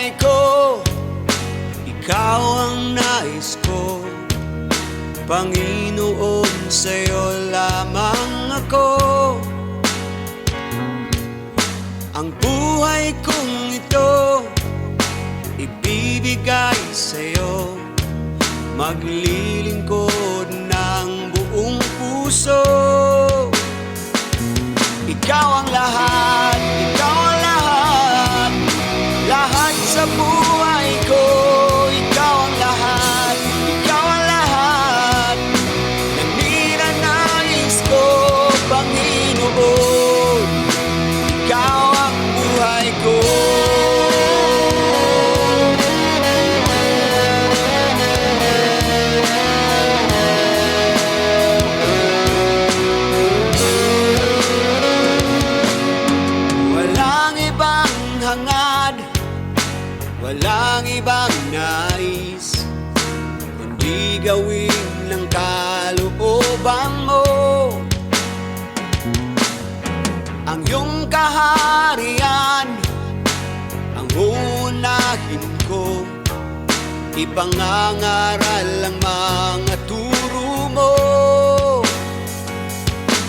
buhay ko, ikaw ang nais ko. Panginoon, sa'yo lamang ako. Ang buhay kong ito, ibibigay sa'yo. Maglilingkod ng buong puso. Ikaw ang lahat, ikaw ang lahat. Lahat sa buhay ko, ikaw ang lahat, ikaw ang lahat. Naninanais ko, Panginoon, ikaw ang buhay ko. Walang ibang hangad, walang ibang nais, kundi gawin ng kalooban mo. Ang iyong kaharian ang uunahin ko, ipangangaral ang mga turo mo.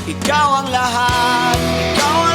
Ikaw ang lahat, ikaw ang